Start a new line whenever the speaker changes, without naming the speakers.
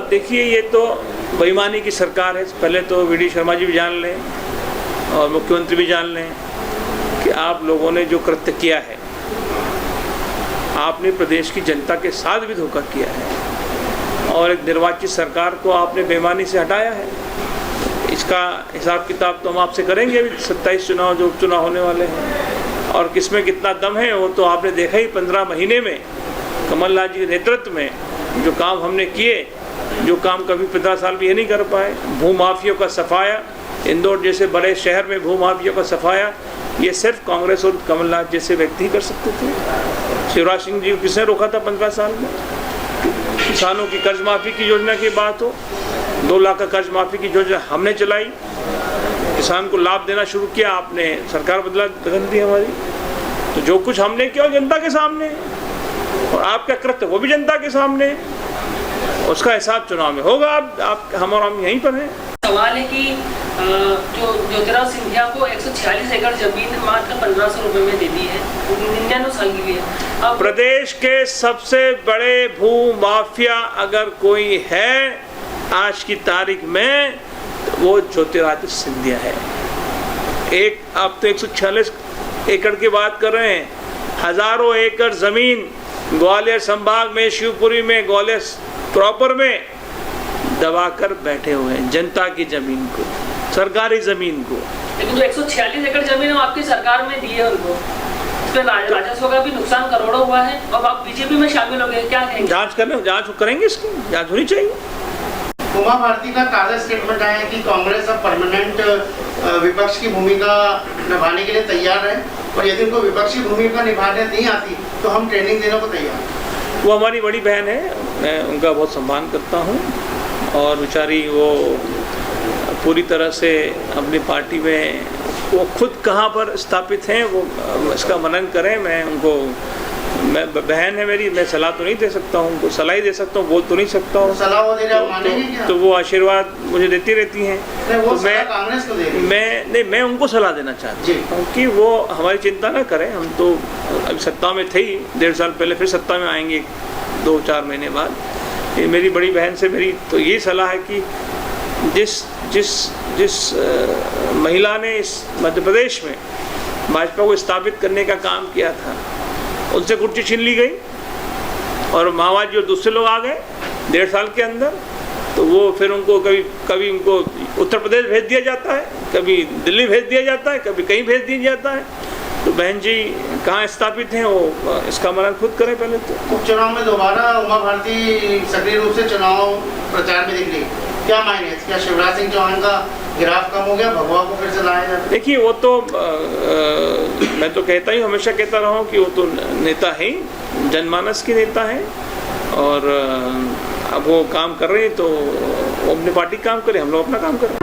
आप देखिए, ये तो बेईमानी की सरकार है। पहले तो वी डी शर्मा जी भी जान लें और मुख्यमंत्री भी जान लें कि आप लोगों ने जो कृत्य किया है, आपने प्रदेश की जनता के साथ भी धोखा किया है और एक निर्वाचित सरकार को आपने बेईमानी से हटाया है। इसका हिसाब किताब तो हम आपसे करेंगे अभी 27 चुनाव जो उपचुनाव होने वाले हैं, और किसमें कितना दम है वो तो आपने देखा ही। 15 महीने में कमलनाथ जी के नेतृत्व में जो काम हमने किए, जो काम कभी 15 साल में ये नहीं कर पाए। भूमाफियों का सफाया, इंदौर जैसे बड़े शहर में भूमाफियों का सफाया, ये सिर्फ कांग्रेस और कमलनाथ जैसे व्यक्ति ही कर सकते थे। शिवराज सिंह जी को किसने रोका था 15 साल में? किसानों की कर्ज माफ़ी की योजना की बात हो, 2 लाख का कर्ज माफ़ी की योजना हमने चलाई, किसान को लाभ देना शुरू किया, आपने सरकार बदल दी हमारी। तो जो कुछ हमने किया जनता के सामने, और आपका कृत्य वो भी जनता के सामने, उसका हिसाब चुनाव में होगा। आप हम यहीं पर हैं।
सवाल है कि जो ज्योतिराव सिंधिया को 146 एकड़ जमीन मात्र 1500 रुपए में दे दी है, 99 साल के लिए। अब
प्रदेश के सबसे बड़े भू माफिया अगर कोई है आज की तारीख में, तो वो ज्योतिरादित्य सिंधिया है। आप तो 146 एकड़ की बात कर रहे हैं, हजारों एकड़ जमीन ग्वालियर संभाग में, शिवपुरी में, ग्वालियर प्रॉपर में दबाकर बैठे हुए हैं जनता की जमीन को, सरकारी जमीन को।
लेकिन जो 146 एकड़ जमीन आपकी सरकार में दी है उनको, उसमें राजस्व का भी नुकसान करोड़ों हुआ है, और आप बीजेपी में शामिल हो गए, क्या कहेंगे?
जांच करेंगे, इसकी जांच होनी चाहिए।
उमा भारती का ताज़ा स्टेटमेंट आया कि कांग्रेस अब परमानेंट विपक्ष की भूमिका निभाने के लिए तैयार है, और यदि उनको विपक्षी भूमिका निभाने नहीं आती तो हम ट्रेनिंग देने को तैयार।
वो हमारी बड़ी बहन है, मैं उनका बहुत सम्मान करता हूँ, और बेचारी वो पूरी तरह से अपनी पार्टी में वो खुद कहाँ पर स्थापित हैं वो इसका मनन करें। मैं बहन है मेरी, मैं सलाह तो नहीं दे सकता हूँ उनको, सलाह ही दे सकता हूँ, बोल तो नहीं सकता हूँ।
सलाह वो दे रहे, मानेंगे क्या? तो
वो आशीर्वाद मुझे देती रहती हैं।
तो कांग्रेस को दे रही है।
मैं उनको सलाह देना चाहती हूँ कि वो हमारी चिंता ना करें। हम तो अभी सत्ता में थे ही 1.5 साल पहले, फिर सत्ता में आएंगे 2-4 महीने बाद। ये मेरी बड़ी बहन से मेरी तो यही सलाह है कि जिस महिला ने इस मध्य प्रदेश में भाजपा को स्थापित करने का काम किया था, उनसे कुर्सी छीन ली गई और माओवादी और दूसरे लोग आ गए 1.5 साल के अंदर। तो वो फिर उनको कभी उनको उत्तर प्रदेश भेज दिया जाता है, कभी दिल्ली भेज दिया जाता है, कभी कहीं भेज दिया जाता है। तो बहन जी कहाँ स्थापित हैं वो इसका मनन खुद करें पहले तो।
उपचुनाव में दोबारा उमा भारती सक्रिय रूप से चुनाव प्रचार में दिख रही, क्या मायने? क्या शिवराज सिंह चौहान का गिराफ कम हो गया, भगवा को फिर से लाया जाए? देखिए,
वो तो मैं तो कहता ही हमेशा कहता रहा हूँ कि वो तो नेता है, जनमानस के नेता हैं, और अब वो काम कर रहे हैं तो वो अपनी पार्टी काम करें, हम लोग अपना काम करें।